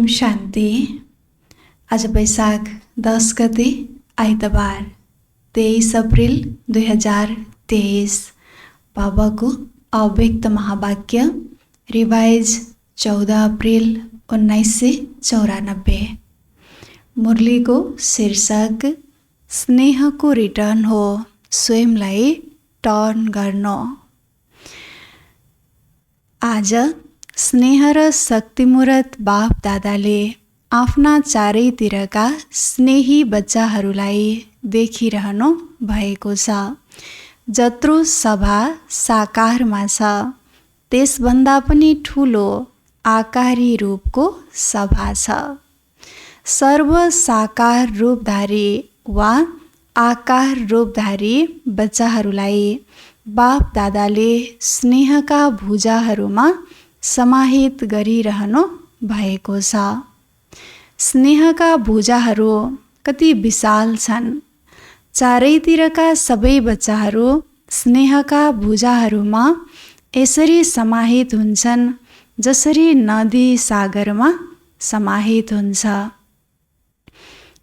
ओम शान्ति। आज वैशाख 10 गते आइतबार 23 अप्रिल 2023। बाबाको अव्यक्त महावाक्य रिवाइज 14 अप्रिल 1994। मुरलीको शीर्षक स्नेहको रिटर्न हो, स्वयंलाई टर्न गर्नु। आज स्नेह र शक्तिमूर्त बाप दादाले आफ्ना चारैतिरका स्नेही बच्चाहरूलाई देखिरहनु भएको छ। जत्रो सभा साकारमा छ, त्यसभन्दा पनि ठुलो आकारी रूपको सभा छ। सर्व साकार रूपधारी वा आकार रूपधारी बच्चाहरूलाई बाप दादाले स्नेहका भुजाहरूमा समाहित गरिरहनु भएको छ। स्नेहका भुजाहरू कति विशाल छन्। चारैतिरका सबै बच्चाहरू स्नेहका भुजाहरूमा यसरी समाहित हुन्छन् जसरी नदी सागरमा समाहित हुन्छ।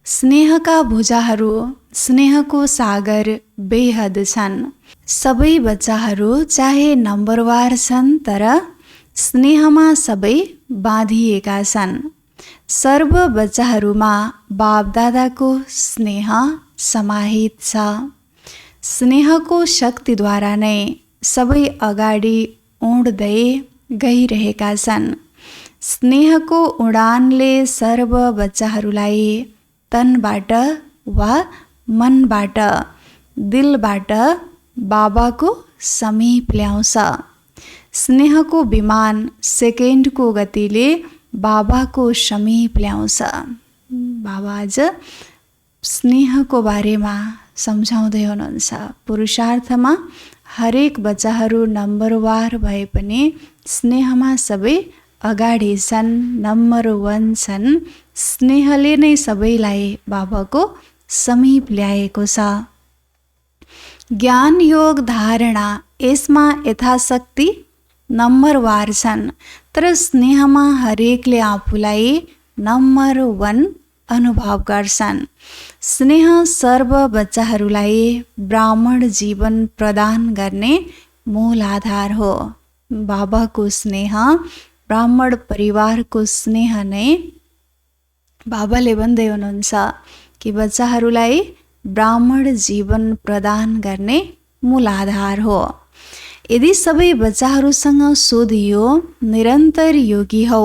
स्नेहका भुजाहरू स्नेहको सागर बेहद छन्। सबै बच्चाहरू चाहे नम्बरवार छन्, तर स्नेहमा सबै बाँधिएका छन्। सर्व बच्चाहरूमा बापदादाको स्नेह समाहित छ। स्नेहको शक्तिद्वारा नै सबै अगाडि उड्दै गइरहेका छन्। स्नेहको उडानले सर्व बच्चाहरूलाई तनबाट वा मनबाट, दिलबाट बाबाको समीप ल्याउँछ। स्नेहको विमान सेकेन्डको गतिले बाबाको समीप ल्याउँछ। बाबा आज स्नेहको बारेमा सम्झाउँदै हुनुहुन्छ। पुरुषार्थमा हरेक बच्चाहरू नम्बरवार भए पनि स्नेहमा सबै अगाडि छन्, नम्बर 1 छन्। स्नेहले नै सबैलाई बाबाको समीप ल्याएको छ। ज्ञान योग धारणा यसमा यथाशक्ति नम्बरवार छन्, तर स्नेहमा हरेकले आफूलाई नम्बर 1 अनुभव गर्छन्। स्नेह सर्व बच्चाहरूलाई ब्राह्मण जीवन प्रदान गर्ने मूल आधार हो। बाबाको स्नेह ब्राह्मण परिवारको स्नेह नै बाबाले भन्दै हुनुहुन्छ कि बच्चाहरूलाई ब्राह्मण जीवन प्रदान गर्ने मूल आधार हो। यदि सबै बच्चाहरूसँग सोधियो, निरन्तर योगी हौ,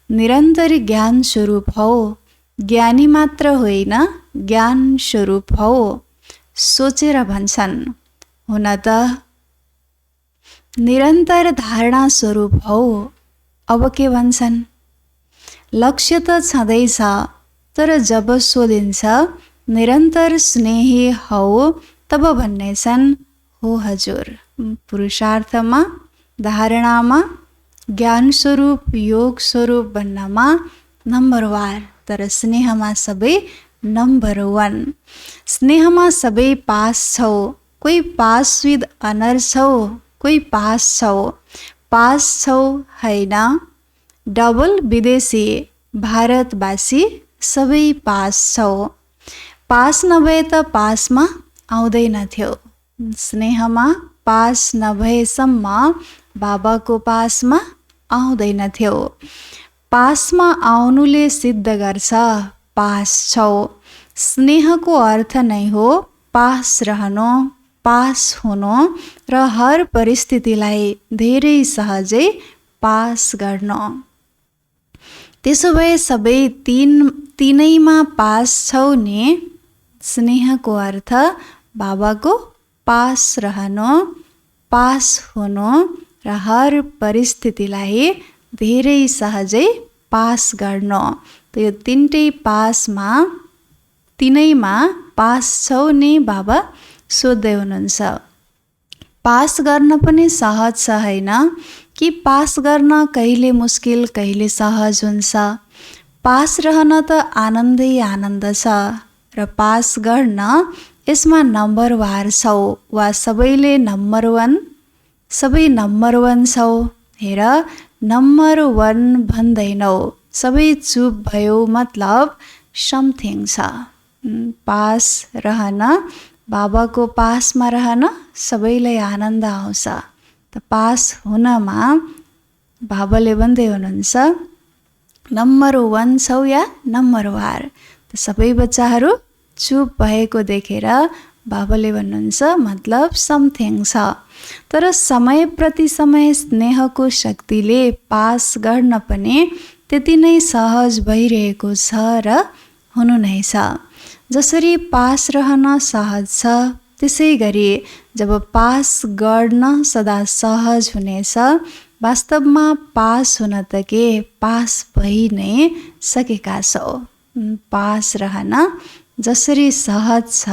निरन्तर ज्ञान स्वरूप हौ, ज्ञानी मात्र होइन ज्ञान स्वरूप हौ, सोचेर भन्छन्। हुन त निरन्तर धारणा स्वरूप हौ, अब के भन्छन्? लक्ष्य त छँदैछ, तर जब सोधिन्छ निरन्तर स्नेही हौ, तब भन्नेछन् हो हजुर। पुरुषार्थमा, धारणामा, ज्ञान स्वरूप, योग स्वरूप भन्नमा नम्बरवार, तर स्नेहमा सबै नम्बर 1। स्नेहमा सबै पास छौ। कोही पास विथ अनर छौ, कोही पास छौ। पास छौ होइन, डबल विदेशी भारतवासी सबै पास छौ। पास नभए त पासमा आउँदैनथ्यो। स्नेहमा पास नभएसम्म बाबाको पासमा आउँदैनथ्यो। पासमा आउनुले सिद्ध गर्छ पास छौ। स्नेहको अर्थ नै हो पास रहनु, पास हुनु र हर परिस्थितिलाई धेरै सहजै पास गर्नु। त्यसो भए सबै तीनैमा पास छौ नि। स्नेहको अर्थ बाबाको पास रहनु, पास हुनु र हर परिस्थितिलाई धेरै सहजै पास गर्नु। त यो तीनैमा पास छौ नि बाबा सोध्दै हुनुहुन्छ। पास गर्न पनि सहज छ होइन कि पास गर्न कहिले मुस्किल कहिले सहज हुन्छ। पास रहन त आनन्दै आनन्द छ र पास गर्न यसमा नम्बरवार छौ वा सबैले नम्बर 1, सबै नम्बर 1 छौ। हेर, नम्बर 1 भन्दैनौ, सबै चुप भयो मतलब समथिङ छ। पास रहन, बाबाको पासमा रहन सबैलाई आनन्द आउँछ। त पास हुनमा बाबाले भन्दै हुनुहुन्छ नम्बर 1 छौ या नम्बर वार। त सबै बच्चाहरू चुप भएको देखेर बाबाले भन्नुहुन्छ मतलब समथिङ छ। तर समयप्रति समय स्नेहको शक्तिले पास गर्न पनि त्यति नै सहज भइरहेको छ र हुनु नै छ। जसरी पास रहन सहज छ त्यसै गरी जब पास गर्न सदा सहज हुनेछ, वास्तवमा पास हुन त के पास भइ नै सकेका छौ। पास रहन जसरी सहज छ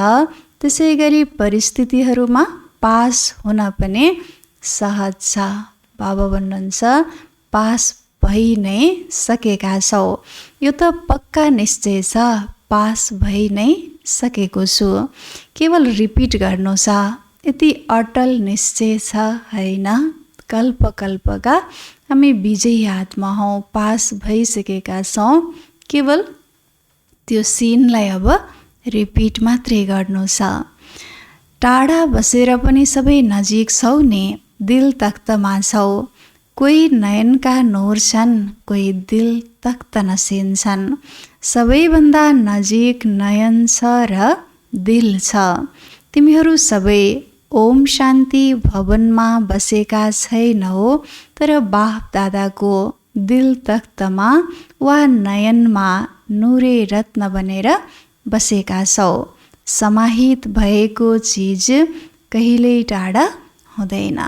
त्यसै गरी परिस्थितिहरूमा पास हुन पनि सहज छ। बाबा भन्नुहुन्छ पास भइ नै सकेका छौ। यो त पक्का निश्चय छ, पास भइ नै सकेको छु। केवल रिपिट गर्नु छ। यति अटल निश्चय छ होइन। कल्प कल्पका हामी विजयी आत्मा हौँ, पास भइसकेका छौँ। केवल त्यो सिनलाई अब रिपिट मात्रै गर्नु छ। टाढा बसेर पनि सबै नजिक छौ नि, दिल तख्तमा छौ। कोही नयनका नोर छन्, कोही दिल तख्त नसिन छन्। सबैभन्दा नजिक नयन छ र दिल छ। तिमीहरू सबै ओम शान्ति भवनमा बसेका छैनौ, तर बाप दादाको दिल तख्तमा वा नयनमा नुरे रत्न बनेर बसेका छौ। समाहित भएको चिज कहिल्यै टाढा हुँदैन।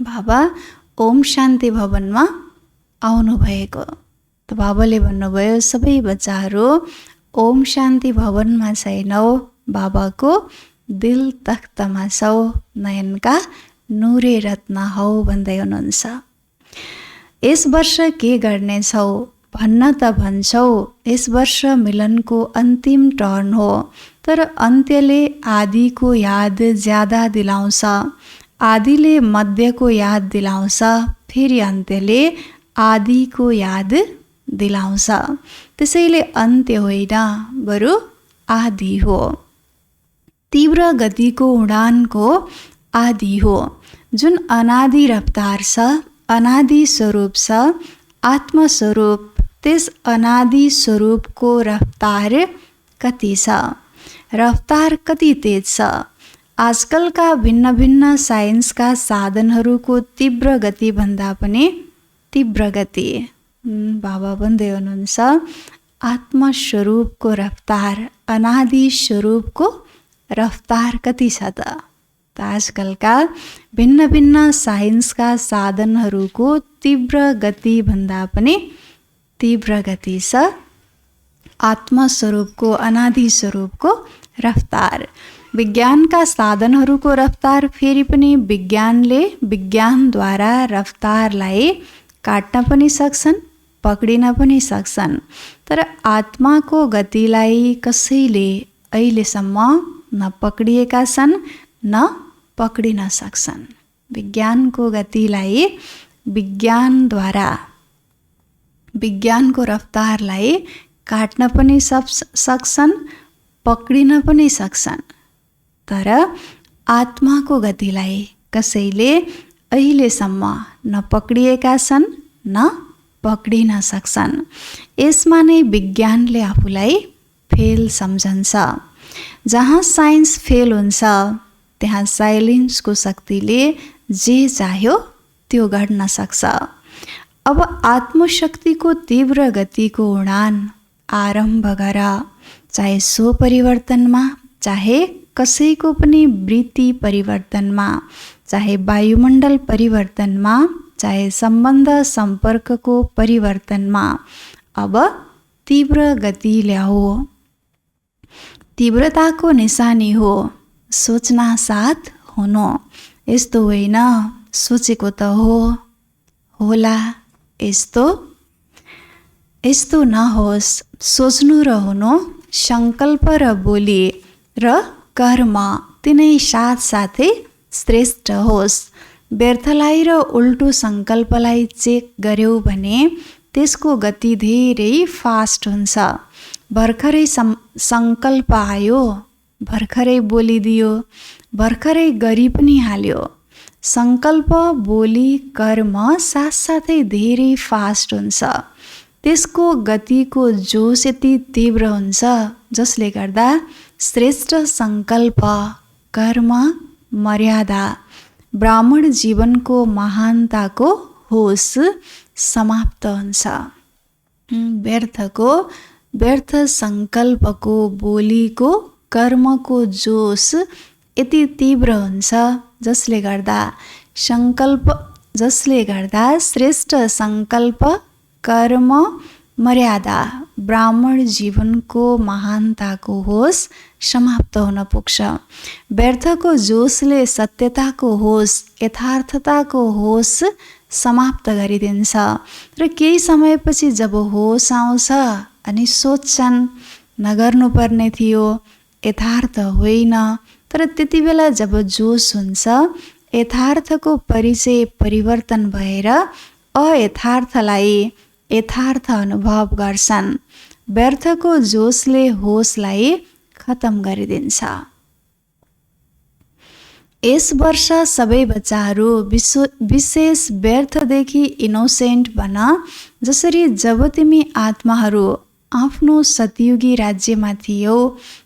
बाबा ओम शान्ति भवनमा आउनु भएको। त बाबाले भन्नुभयो सबै बच्चाहरू ओम शान्ति भवनमा छैनौ, बाबाको दिल तख्तमा छौ, नयनका नुरे रत्न हौ भन्दै हुनुहुन्छ। यस वर्ष के गर्नेछौ भन्न त भन्छौ, यस वर्ष मिलनको अन्तिम टर्न हो। तर अन्त्यले आदिको याद ज्यादा दिलाउँछ। आदिले मध्यको याद दिलाउँछ, फेरि अन्त्यले आदिको याद दिलाउँछ। त्यसैले अन्त्य होइन बरु आदि हो। तीव्र गतिको उडानको आदि हो। जुन अनादि रफ्तार छ, अनादि स्वरूप छ, आत्मस्वरूप, त्यस अनादि स्वरूपको रफ्तार कति छ? रफ्तार कति तेज छ? आजकलका भिन्न भिन्न साइन्सका साधनहरूको तीव्र गतिभन्दा पनि तीव्र गति। बाबा भन्दै हुनुहुन्छ आत्मस्वरूपको रफ्तार, अनादि स्वरूपको रफ्तार कति छ त? आजकलका भिन्न भिन्न साइन्सका साधनहरूको तीव्र गतिभन्दा पनि तीव्र गति छ आत्मस्वरूपको, अनादि स्वरूपको रफ्तार। विज्ञानका साधनहरूको रफ्तार फेरि पनि विज्ञानले विज्ञानद्वारा रफ्तारलाई काट्न पनि सक्छन्, पक्डिन पनि सक्छन्। तर आत्माको गतिलाई कसैले अहिलेसम्म न पक्डिएका छन् न पक्डिन सक्छन्। विज्ञानको गतिलाई विज्ञानद्वारा, विज्ञानको रफ्तारलाई काट्न पनि सक्छन्, पक्डिन पनि सक्छन्। तर आत्माको गतिलाई कसैले अहिलेसम्म न पक्डिएका छन् न पक्डिन सक्छन्। यसमा नै विज्ञानले आफूलाई फेल सम्झन्छ। जहाँ साइन्स फेल हुन्छ त्यहाँ साइलेन्सको शक्तिले जे चाह्यो त्यो गर्न सक्छ। अब आत्मशक्तिको तीव्र गतिको उडान आरम्भ गर। चाहे सो परिवर्तनमा, चाहे कसैको पनि वृत्ति परिवर्तनमा, चाहे वायुमण्डल परिवर्तनमा, चाहे सम्बन्ध सम्पर्कको परिवर्तनमा। अब तीव्र गति ल्याऊ। तीव्रताको निशानी हो सोच्ना साथ हुनु। यस्तो होइन सोचेको त हो, होला यस्तो नहोस्। सोच्नु र हुनु, सङ्कल्प र बोली र कर्म तिनै साथसाथै श्रेष्ठ होस्। व्यर्थलाई र उल्टो सङ्कल्पलाई चेक गर्यौ भने त्यसको गति धेरै फास्ट हुन्छ। भर्खरै सङ्कल्प आयो, भर्खरै बोलिदियो, भर्खरै गरी पनि हाल्यो। सङ्कल्प, बोली, कर्म साथसाथै धेरै फास्ट हुन्छ। त्यसको गतिको जोस यति तीव्र हुन्छ जसले गर्दा श्रेष्ठ सङ्कल्प, कर्म, मर्यादा, ब्राह्मण जीवनको महानताको होस समाप्त हुन्छ। व्यर्थ सङ्कल्पको, बोलीको, कर्मको जोस यति तीव्र हुन्छ जसले गर्दा श्रेष्ठ सङ्कल्प, कर्म, मर्यादा, ब्राह्मण जीवनको महानताको होस समाप्त हुन पुग्छ। व्यर्थको जोसले सत्यताको होस, यथार्थताको होस समाप्त गरिदिन्छ। र केही समयपछि जब होस आउँछ अनि सोच्छन् नगर्नुपर्ने थियो, यथार्थ होइन। तर त्यति बेला जब जोस हुन्छ, यथार्थको परिचय परिवर्तन भएर अयथार्थलाई यथार्थ अनुभव गर्छन्। व्यर्थको जोसले होसलाई खतम गरिदिन्छ। यस वर्ष सबै बच्चाहरू विशेष व्यर्थदेखि इनोसेन्ट बन। जसरी जब तिमी आत्माहरू आफ्नो सतयुगी राज्यमा थियौ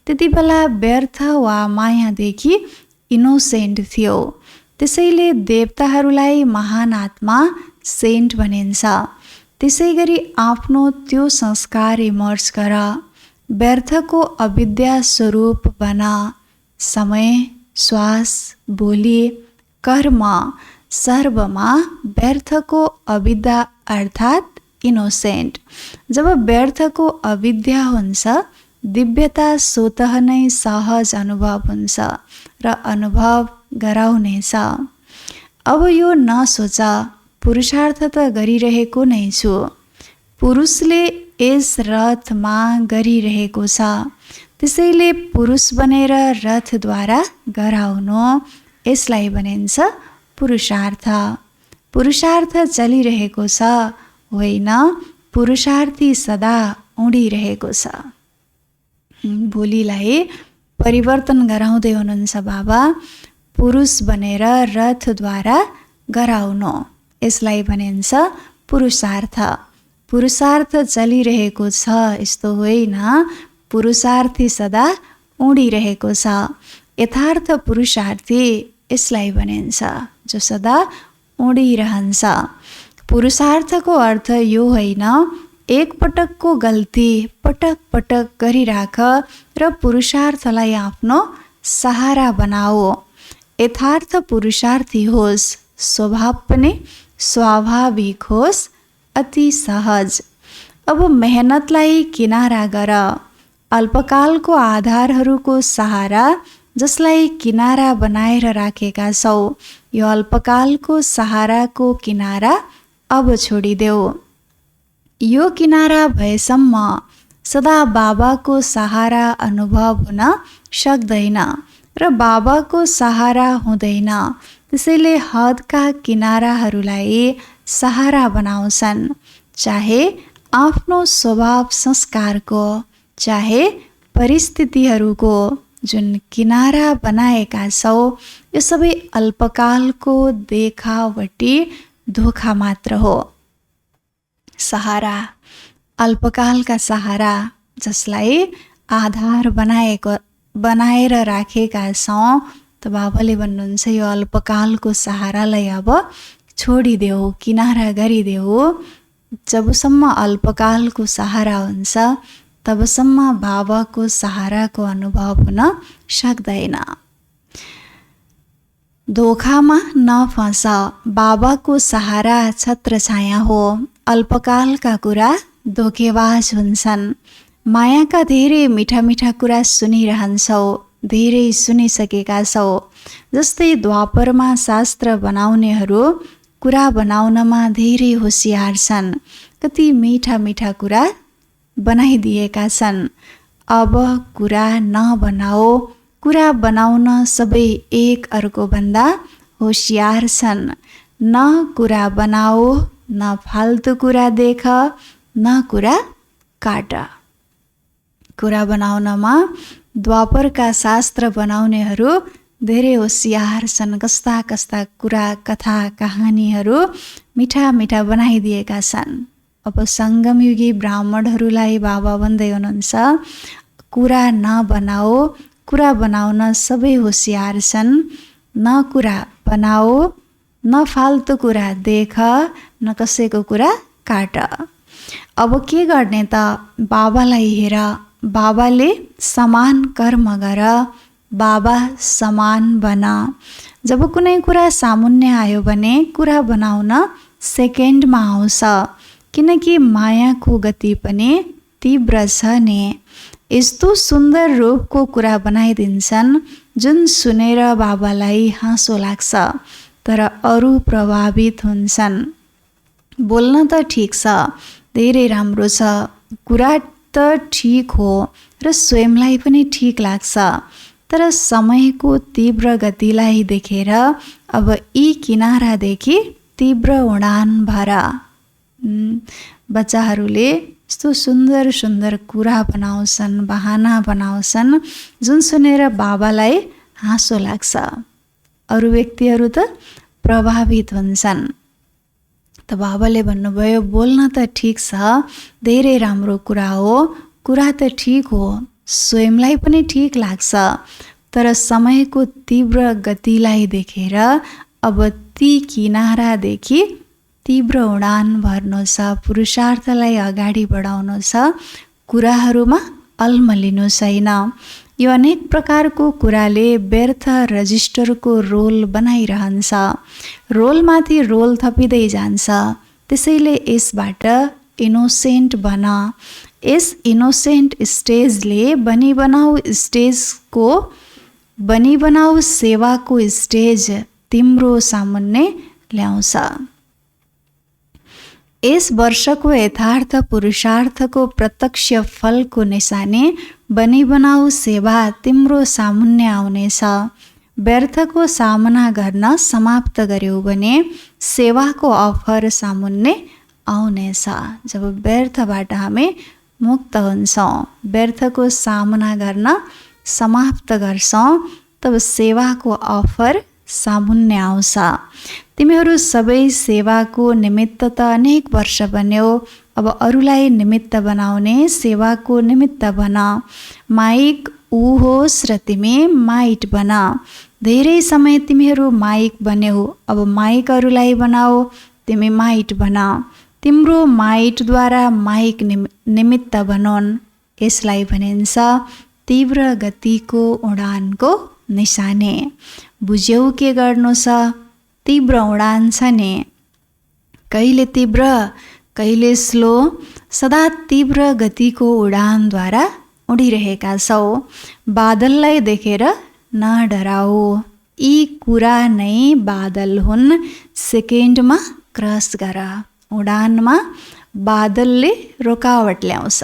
त्यति बेला व्यर्थ वा मायादेखि इनोसेन्ट थियौ। त्यसैले देवताहरूलाई महान आत्मा सेन्ट भनिन्छ। त्यसै गरी आफ्नो त्यो संस्कार इमर्ज गर। व्यर्थको अविद्या स्वरूप बन। समय, श्वास, बोली, कर्म सर्वमा व्यर्थको अविद्या अर्थात् इनोसेन्ट। जब व्यर्थको अविद्या हुन्छ, दिव्यता स्वतः नै सहज अनुभव हुन्छ र अनुभव गराउनेछ। अब यो नसोच पुरुषार्थ त गरिरहेको नै छु। पुरुषले यस रथमा गरिरहेको छ, त्यसैले पुरुष बनेर रथद्वारा गराउनु, यसलाई भनिन्छ पुरुषार्थ। पुरुषार्थ चलिरहेको छ, होइन पुरुषार्थी सदा उडिरहेको छ। बोलीलाई परिवर्तन गराउँदै हुनुहुन्छ बाबा। पुरुष बनेर रथद्वारा गराउनु, यसलाई भनिन्छ पुरुषार्थ। पुरुषार्थ चलिरहेको छ यस्तो होइन, पुरुषार्थी सदा उडिरहेको छ। यथार्थ पुरुषार्थी यसलाई भनिन्छ जो सदा उडिरहन्छ। पुरुषार्थको अर्थ यो होइन एक पटकको गल्ती पटक पटक गरिराख र पुरुषार्थलाई आफ्नो सहारा बनाओ। यथार्थ पुरुषार्थी होस्, स्वभाव पनि स्वाभाविक होस्, अति सहज। अब मेहनतलाई किनारा गर। अल्पकालको आधारहरूको सहारा जसलाई किनारा बनाएर राखेका छौ, यो अल्पकालको सहाराको किनारा अब छोडिदेऊ। यो किनारा भएसम्म सदा बाबाको सहारा अनुभव हुन सक्दैन र बाबाको सहारा हुँदैन। त्यसैले हदका किनाराहरूलाई सहारा बनाउँछन्। चाहे आफ्नो स्वभाव संस्कारको, चाहे परिस्थितिहरूको जुन किनारा बनाएका छौ, यो सबै अल्पकालको देखावटी धोखा मात्र हो। सहारा, अल्पकालका सहारा जसलाई आधार बनाएर राखेका छौँ, त बाबाले भन्नुहुन्छ यो अल्पकालको सहारालाई अब छोडिदेऊ, किनारा गरिदेऊ। जबसम्म अल्पकालको सहारा हुन्छ तबसम्म बाबाको सहाराको अनुभव हुन सक्दैन। धोखामा नफस। बाबाको सहारा छत्रछाया हो। अल्पकालका कुरा धोकेबाज हुन्छन्। मायाका धेरै मिठा मिठा कुरा सुनिरहन्छौ, धेरै सुनिसकेका छौ। जस्तै द्वापरमा शास्त्र बनाउनेहरू कुरा बनाउनमा धेरै होसियार छन्। कति मिठा मिठा कुरा बनाइदिएका छन्। अब कुरा नबनाओ। कुरा बनाउन सबै एक अर्को भन्दा होसियार छन्। न कुरा बनाओ न फाल्तु कुरा देख, न कुरा काट। कुरा बनाउनमा द्वापरका शास्त्र बनाउनेहरू धेरै होसियार छन्। कस्ता कस्ता कुरा, कथा, कहानीहरू मिठा मिठा बनाइदिएका छन्। अब सङ्गमयुगी ब्राह्मणहरूलाई बाबा भन्दै हुनुहुन्छ, कुरा नबनाओ, कुरा बनाउन सबै होसियार छन्। न कुरा बनाओ, न फाल्तु कुरा देख, न कसैको कुरा काट। अब के गर्ने त? बाबालाई हेर, बाबाले समान कर्म गर, बाबा समान बन। जब कुनै कुरा सामुन्ने आयो भने कुरा बनाउन सेकेन्डमा आउँछ, किनकि मायाको गति पनि तीव्र छ नि। यस्तो सुन्दर रूपको कुरा बनाइदिन्छन् जुन सुनेर बाबालाई हाँसो लाग्छ, तर अरू प्रभावित हुन्छन्। बोल्न त ठिक छ, धेरै राम्रो छ, कुरा त ठिक हो र स्वयंलाई पनि ठिक लाग्छ, तर समयको तीव्र गतिलाई देखेर अब यी किनारादेखि तीव्र उडान भर। बच्चाहरूले यस्तो सुन्दर सुन्दर कुरा बनाउँछन्, बहाना बनाउँछन् जुन सुनेर बाबालाई हाँसो लाग्छ। अरू व्यक्तिहरू त प्रभावित हुन्छन्। त बाबाले भन्नुभयो, बोल्न त ठिक छ, धेरै राम्रो कुरा हो, कुरा त ठिक हो, स्वयंलाई पनि ठिक लाग्छ, तर समयको तीव्र गतिलाई देखेर अब ती किनारादेखि तीव्र उडान भर्नु छ, पुरुषार्थलाई अगाडि बढाउनु छ, कुराहरूमा अल्मलिनु छैन। यो अनेक प्रकारको कुराले व्यर्थ रजिस्टरको रोल बनाइरहन्छ, रोलमाथि रोल थपिँदै जान्छ। त्यसैले यसबाट इनोसेन्ट बन। यस इनोसेन्ट स्टेजले बनी बनाऊ सेवाको स्टेज तिम्रो सामुन्ने ल्याउँछ। यस वर्षको यथार्थ पुरुषार्थको प्रत्यक्ष फलको निशानी बनी बनाऊ सेवा तिम्रो सामुन्ने आउनेछ। व्यर्थको सामना गर्न समाप्त गर्यौ भने सेवाको अफर सामुन्ने आउनेछ। जब व्यर्थबाट हामी मुक्त हुन्छौँ, व्यर्थको सामना गर्न समाप्त गर्छौँ, तब सेवाको अफर सामुन्ने आउँछ। तिमीहरू सबै सेवाको निमित्त त अनेक वर्ष बन्यौ, अब अरूलाई निमित्त बनाउने सेवाको निमित्त बन। माइक ऊ होस् र तिमी माइट बन। धेरै समय तिमीहरू माइक बन्यौ, अब माइक अरूलाई बनाऊ, तिमी माइट बन। तिम्रो माइटद्वारा माइक निमित्त बनोन्। यसलाई भनिन्छ तीव्र गतिको उडानको निशानी। बुझ्यौ के गर्नु छ? तीव्र उडान छ नि। कहिले तीव्र, कहिले स्लो, सदा तीव्र गतिको उडानद्वारा उडिरहेका छौ। बादललाई देखेर नडराऊ, यी कुरा नै बादल हुन्, सेकेन्डमा क्रस गर। उडानमा बादलले रोकावट ल्याउँछ।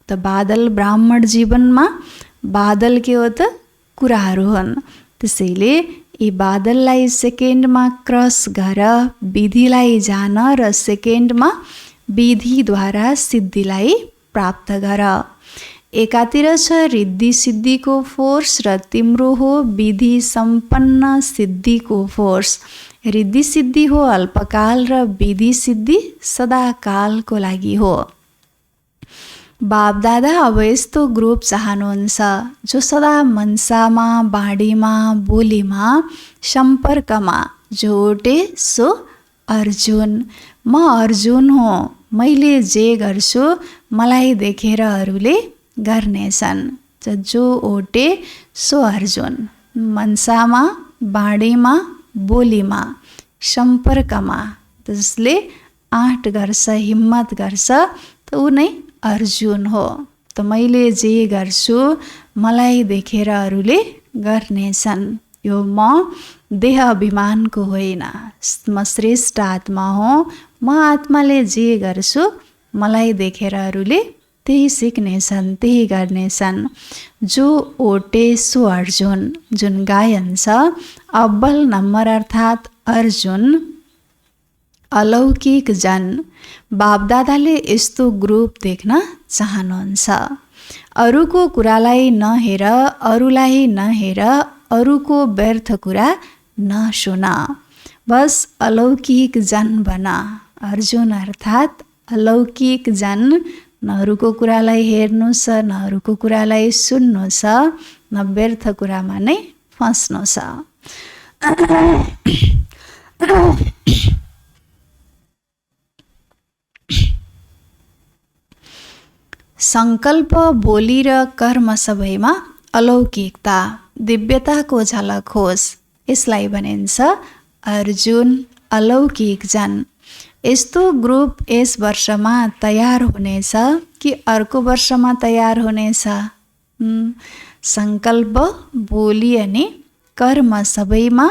त बादल ब्राह्मण जीवनमा बादल के हो त? कुराहरू हुन्। त्यसैले यी बादललाई सेकेन्डमा क्रस गर, विधिलाई जान र सेकेन्डमा विधिद्वारा सिद्धिलाई प्राप्त गर। एकातिर छ रिद्धि सिद्धिको फोर्स र तिम्रो हो विधि सम्पन्न सिद्धिको फोर्स। रिद्धि सिद्धि हो अल्पकाल र विधि सिद्धि सदाकालको लागि हो। बापदादा अब यस्तो ग्रुप चाहनुहुन्छ जो सदा मनसामा, बाणीमा, बोलीमा, सम्पर्कमा जोटे सो अर्जुन। म अर्जुन हो, मैले जे गर्छु मलाई देखेर अरूले गर्नेछन्। जो ओटे सो अर्जुन। मनसामा, बाणीमा, बोलीमा, सम्पर्कमा जसले आँट गर्छ, हिम्मत गर्छ, त ऊ नै अर्जुन हो। त मैले जे गर्छु मलाई देखेर अरूले गर्नेछन्। यो म देह अभिमानको होइन, म श्रेष्ठ आत्मा हो। म आत्माले जे गर्छु मलाई देखेर अरूले त्यही सिक्नेछन्, त्यही गर्नेछन्। जो ओटे सो अर्जुन। जुन गायन छ अब्बल नम्बर अर्थात् अर्जुन अलौकिक जन। बापदादाले यस्तो ग्रुप देख्न चाहनुहुन्छ। अरूको कुरालाई नहेर, अरूलाई नहेर, अरूको व्यर्थ कुरा नसुन, बस अलौकिक जन बन। अर्जुन अर्थात् अलौकिक जन। न अरूको कुरालाई हेर्नु छ, न अरूको कुरालाई सुन्नु छ, न व्यर्थ कुरामा नै फस्नु छ। सङ्कल्प, बोली र कर्म सबैमा अलौकिकता, दिव्यताको झलक होस्, यसलाई भनिन्छ अर्जुन अलौकिक जन। यस्तो ग्रुप यस वर्षमा तयार हुनेछ कि अर्को वर्षमा तयार हुनेछ? सङ्कल्प, बोली अनि कर्म सबैमा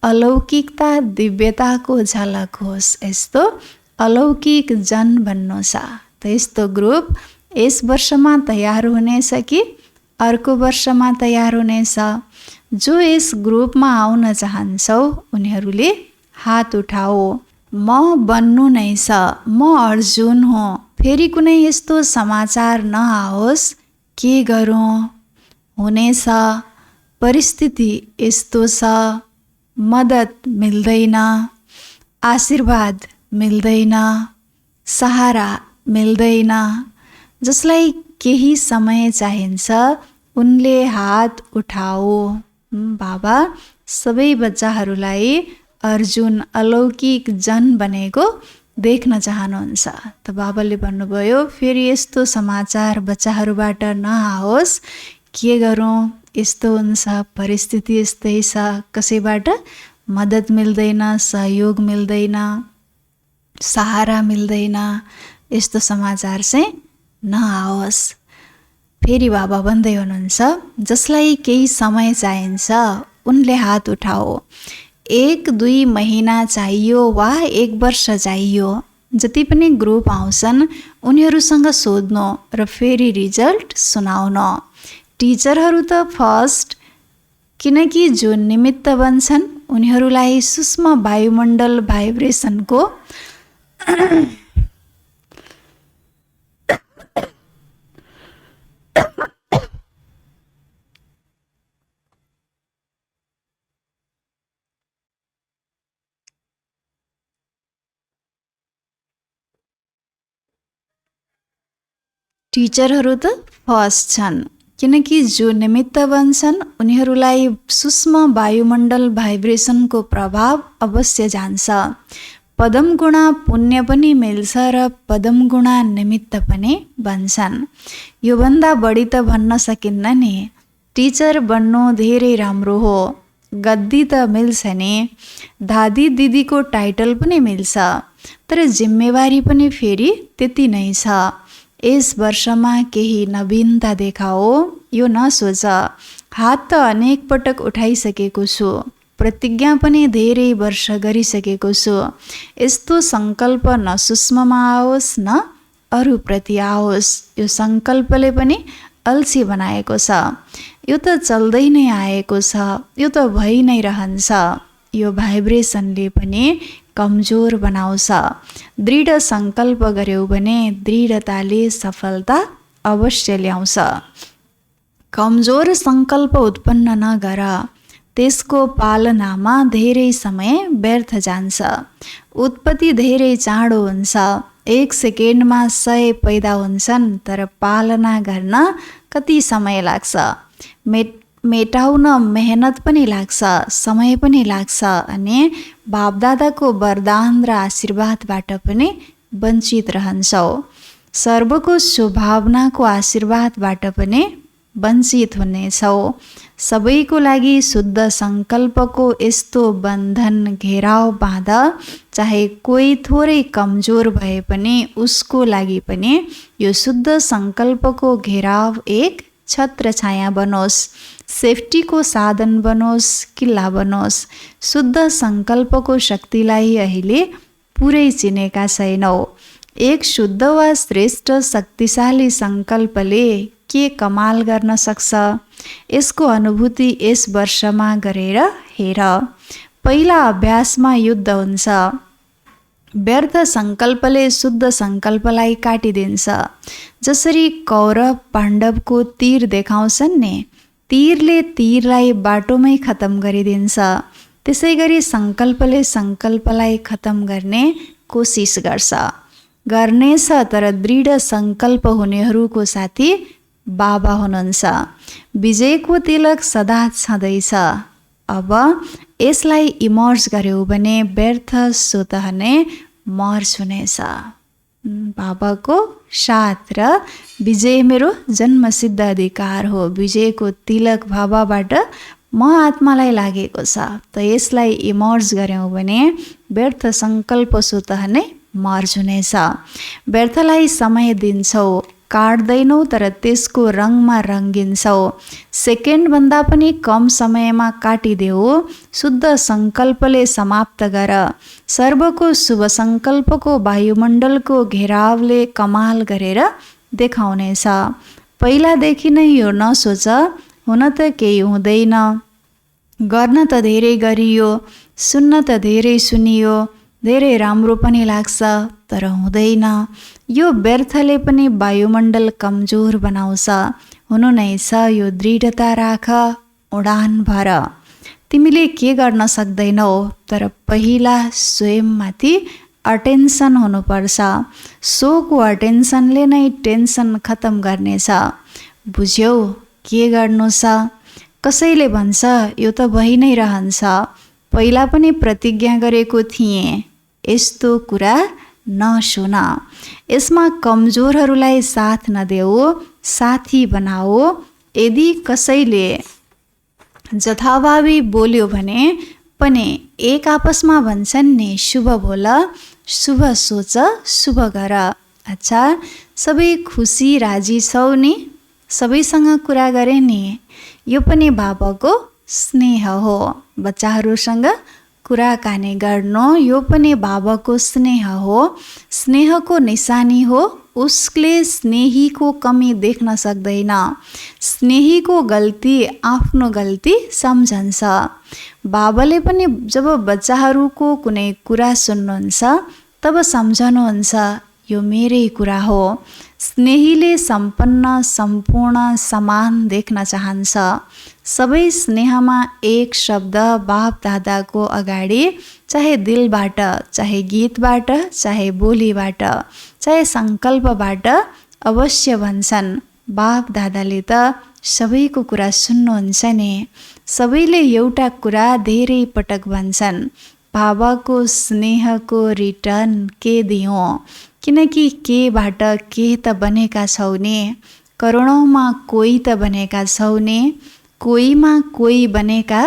अलौकिकता, दिव्यताको झलक होस्, यस्तो अलौकिक जन बन्नु छ। त यस्तो ग्रुप यस वर्षमा तयार हुनेछ कि अर्को वर्षमा तयार हुनेछ? जो यस ग्रुपमा आउन चाहन्छौ उनीहरूले हात उठाओ। म बन्नु नै छ, म अर्जुन हो। फेरि कुनै यस्तो समाचार नआओस्, के गरौँ, हुनेछ, परिस्थिति यस्तो छ, मद्दत मिल्दैन, आशीर्वाद मिल्दैन, सहारा मिल्दैन। जसलाई केही समय चाहिन्छ उनले हात उठाओ। बाबा सबै बच्चाहरूलाई अर्जुन अलौकिक जन बनेको देख्न चाहनुहुन्छ। त बाबाले भन्नुभयो फेरि यस्तो समाचार बच्चाहरूबाट नआओस्, के गरौँ, यस्तो हुन्छ, परिस्थिति यस्तै छ, कसैबाट मद्दत मिल्दैन, सहयोग मिल्दैन, सहारा मिल्दैन, यस्तो समाचार चाहिँ नआओस्। फेरि बाबा भन्दै हुनुहुन्छ जसलाई केही समय चाहिन्छ उनले हात उठाओ। 1-2 महिना चाहियो वा 1 वर्ष चाहियो, जति पनि ग्रुप आउँछन् उनीहरूसँग सोध्नु र फेरि रिजल्ट सुनाउनु। टिचरहरू त फर्स्ट, किनकि जो निमित्त बन्छन् उनीहरूलाई सूक्ष्म वायुमण्डल भाइब्रेसनको टिचरहरू त फर्स्ट छन्, किनकि जो निमित्त बन्छन् उनीहरूलाई सूक्ष्म वायुमण्डल भाइब्रेसनको प्रभाव अवश्य जान्छ। पदम गुणा पुण्य पनि मिल्छ र पदम गुणा निमित्त पनि बन्छन्। योभन्दा बढी त भन्न सकिन्न नि। टिचर बन्नु धेरै राम्रो हो, गद्दी त मिल्छ नि, दादी दिदीको टाइटल पनि मिल्छ, तर जिम्मेवारी पनि फेरि त्यति नै छ। यस वर्षमा केही नवीनता देखाओ, यो नसोच। हात त अनेक पटक उठाइसकेको छु, प्रतिज्ञा पनि धेरै वर्ष गरिसकेको छु। यस्तो सङ्कल्प न सूक्ष्ममा आओस् न अरूप्रति आओस्। यो सङ्कल्पले पनि अल्छी बनाएको छ। यो त चल्दै नै आएको छ, यो त भइ नै रहन्छ। यो भाइब्रेसनले पनि कमजोर बनाउँछ। दृढ सङ्कल्प गर्यौ भने दृढताले सफलता अवश्य ल्याउँछ। कमजोर सङ्कल्प उत्पन्न नगर, त्यसको पालनामा धेरै समय व्यर्थ जान्छ। उत्पत्ति धेरै चाँडो हुन्छ, 1 सेकेन्डमा 100 पैदा हुन्छन्, तर पालना गर्न कति समय लाग्छ। मेटाउन मेहनत पनि लाग्छ, समय पनि लाग्छ, अनि बापदादाको वरदान र आशीर्वादबाट पनि वञ्चित रहन्छौ। सर्वको शुभभावनाको आशीर्वादबाट पनि वञ्चित हुनेछौ। सबैको लागि शुद्ध सङ्कल्पको यस्तो बन्धन घेराउ बाँध, चाहे कोही थोरै कमजोर भए पनि उसको लागि पनि यो शुद्ध सङ्कल्पको घेराउ एक छत्र छाया बनोस्, सेफ्टीको साधन बनोस्, किल्ला बनोस्। शुद्ध सङ्कल्पको शक्तिलाई अहिले पुरै चिनेका छैनौ। एक शुद्ध वा श्रेष्ठ शक्तिशाली सङ्कल्पले के कमाल गर्न सक्छ, यसको अनुभूति यस वर्षमा गरेर हेर। पहिला अभ्यासमा युद्ध हुन्छ, व्यर्थ सङ्कल्पले शुद्ध सङ्कल्पलाई काटिदिन्छ। जसरी कौरव पाण्डवको तीर देखाउँछन् नि, तीरले तीरलाई बाटोमै खतम गरिदिन्छ, त्यसै गरी सङ्कल्पले सङ्कल्पलाई खतम गर्ने कोसिस गर्नेछ। तर दृढ सङ्कल्प हुनेहरूको साथी बाबा हुनुहुन्छ। विजयको तिलक सदा छँदैछ। अब यसलाई इमर्ज गर्यौँ भने व्यर्थ स्वत नै मर्ज हुनेछ। बाबाको साथ र विजय मेरो जन्मसिद्ध अधिकार हो। विजयको तिलक बाबाबाट म आत्मालाई लागेको छ। त यसलाई इमर्ज गर्यौँ भने व्यर्थ सङ्कल्प स्वत नै मर्ज हुनेछ। व्यर्थलाई समय दिन्छौ, काट्दैनौ, तर त्यसको रङमा रङ्गिन्छौ। सेकेन्डभन्दा पनि कम समयमा काटिदेऊ। शुद्ध सङ्कल्पले समाप्त गर। सर्वको शुभ सङ्कल्पको वायुमण्डलको घेरावले कमाल गरेर देखाउनेछ। पहिलादेखि नै यो नसोच, हुन त केही हुँदैन, गर्न त धेरै गरियो, सुन्न त धेरै सुनियो, धेरै राम्रो पनि लाग्छ, तर हुँदैन। यो व्यर्थले पनि वायुमण्डल कमजोर बनाउँछ। हुनु नै छ, यो दृढता राख, उडान भर। तिमीले के गर्न सक्दैनौ, तर पहिला स्वयंमाथि अटेन्सन हुनुपर्छ। सोको अटेन्सनले नै टेन्सन खतम गर्नेछ। बुझ्यौ के गर्नु छ? कसैले भन्छ यो त भइ नै रहन्छ, पहिला पनि प्रतिज्ञा गरेको थिएँ, यस्तो कुरा नसुन। यसमा कमजोरहरूलाई साथ नदेऊ, साथी बनाऊ। यदि कसैले जथाभावी बोल्यो भने पनि एक आपसमा भन्छन् नि, शुभ बोल, शुभ सोच, शुभ गर। अच्छा, सबै खुसी राजी छौ नि? सबैसँग कुरा गरे नि? यो पनि बाबाको स्नेह हो। बच्चाहरूसँग कुराकानी गर्नु यो पनि बाबाको स्नेह हो। स्नेहको निशानी हो। उसले स्नेहीको कमी देख्न सक्दैन। स्नेहीको गल्ती आफ्नो गल्ती सम्झन्छ। बाबाले पनि जब बच्चाहरूको कुनै कुरा सुन्नुहुन्छ तब सम्झनुहुन्छ यो मेरै कुरा हो। स्नेहीले सम्पन्न, सम्पूर्ण, समान देख्न चाहन्छ। सबै स्नेहमा एक शब्द बाप दादाको अगाडि, चाहे दिलबाट, चाहे गीतबाट, चाहे बोलीबाट, चाहे सङ्कल्पबाट अवश्य भन्छन्। बाप दादाले त सबैको कुरा सुन्नुहुन्छ नि। सबैले एउटा कुरा धेरै पटक भन्छन्, बाबाको स्नेहको रिटर्न के दियौँ? किनकि केबाट के त बनेका छौ नि। करोडौँमा कोही त बनेका छौ नि। कोहीमा कोही बनेका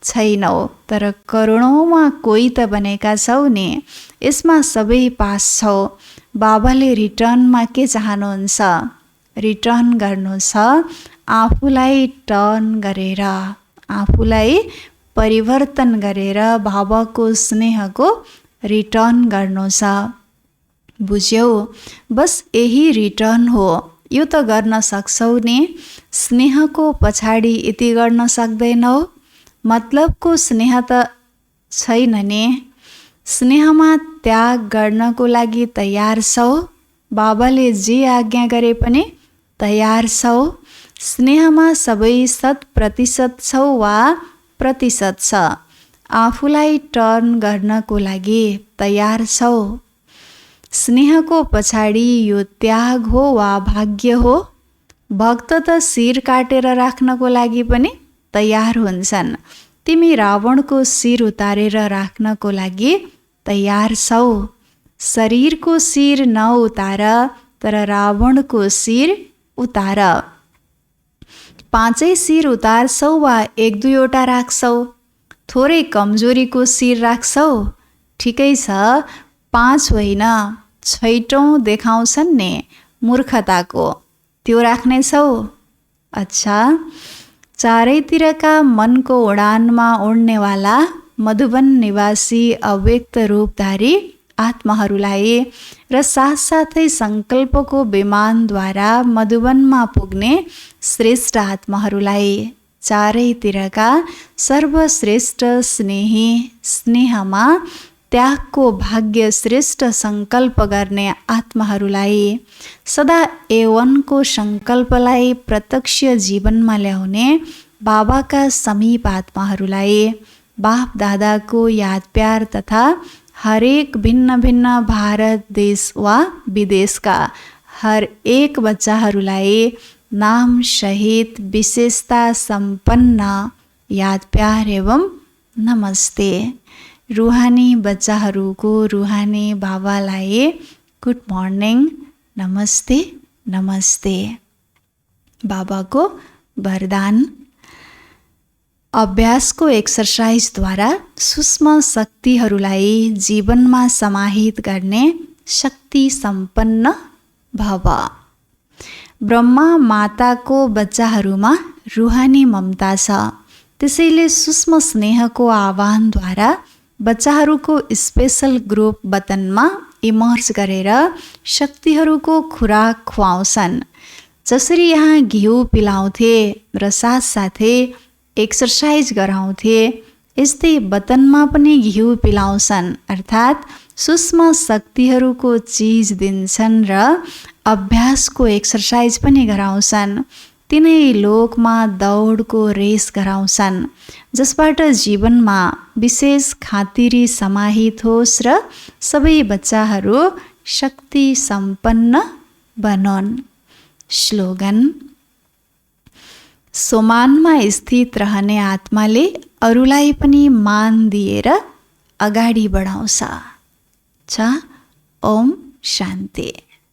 छैनौ, तर करोडौँमा कोही त बनेका छौ नि। यसमा सबै पास छौ। बाबाले रिटर्नमा के चाहनुहुन्छ? रिटर्न गर्नु छ, आफूलाई टर्न गरेर, आफूलाई परिवर्तन गरेर बाबाको स्नेहको रिटर्न गर्नु छ। बुझ्यौ? बस यही रिटर्न हो। यो त गर्न सक्छौ नि। स्नेहको पछाडि यति गर्न सक्दैनौ? मतलबको स्नेह त छैन नि। स्नेहमा त्याग गर्नको लागि तयार छौ? बाबाले जे आज्ञा गरे पनि तयार छौ? स्नेहमा सबै 100% छौ वा प्रतिशत छ? आफूलाई टर्न गर्नको लागि तयार छौ? स्नेहको पछाडि यो त्याग हो वा भाग्य हो? भक्त त शिर काटेर राख्नको लागि पनि तयार हुन्छन्। तिमी रावणको शिर उतारेर राख्नको लागि तयार छौ? शरीरको शिर नउतार, तर रावणको शिर उतार। 5 शिर उतार्छौ वा 1-2वटा राख्छौ? थोरै कमजोरीको शिर राख्छौ? ठिकै छ, 5 होइन, 6 देखाउँछन् नि मूर्खताको, त्यो राख्नेछौ? अच्छा, चारैतिरका मनको उडानमा उड्नेवाला मधुवन निवासी अव्यक्त रूपधारी आत्माहरूलाई र साथसाथै सङ्कल्पको विमानद्वारा मधुवनमा पुग्ने श्रेष्ठ आत्माहरूलाई, चारैतिरका सर्वश्रेष्ठ स्नेही स्नेहमा त्यागको भाग्य श्रेष्ठ सङ्कल्प गर्ने आत्माहरूलाई सदा A1को सङ्कल्पलाई प्रत्यक्ष जीवनमा ल्याउने बाबाका समीप आत्माहरूलाई बाप दादाको याद प्यार तथा हरेक भिन्न भिन्न भारत देश वा विदेशका हर एक बच्चाहरूलाई नाम सहित विशेषता सम्पन्न याद प्यार एवं नमस्ते। रुहानी बच्चाहरूको रुहानी बाबालाई गुड मर्निङ, नमस्ते नमस्ते। बाबाको वरदान। अभ्यासको एक्सर्साइजद्वारा सूक्ष्म शक्तिहरूलाई जीवनमा समाहित गर्ने शक्ति सम्पन्न भव। ब्रह्मा माताको बच्चाहरूमा रुहानी ममता छ, त्यसैले सूक्ष्म स्नेहको आह्वानद्वारा बच्चाहरूको स्पेसल ग्रुप वतनमा इमर्ज गरेर शक्तिहरूको खुराक खुवाउँछन्। जसरी यहाँ घिउ पिलाउँथे र साथसाथै एक्सर्साइज गराउँथे, यस्तै वतनमा पनि घिउ पिलाउँछन्, अर्थात् सूक्ष्म शक्तिहरूको चिज दिन्छन् र अभ्यासको एक्सर्साइज पनि गराउँछन्। तिनै लोकमा दौडको रेस गराउँछन्, जसबाट जीवनमा विशेष खातिरी समाहित होस् र सबै बच्चाहरू शक्ति सम्पन्न बनुन्। स्लोगन। सोमानमा स्थित रहने आत्माले अरूलाई पनि मान दिएर अगाडि बढाउँछ। ओम शान्ति।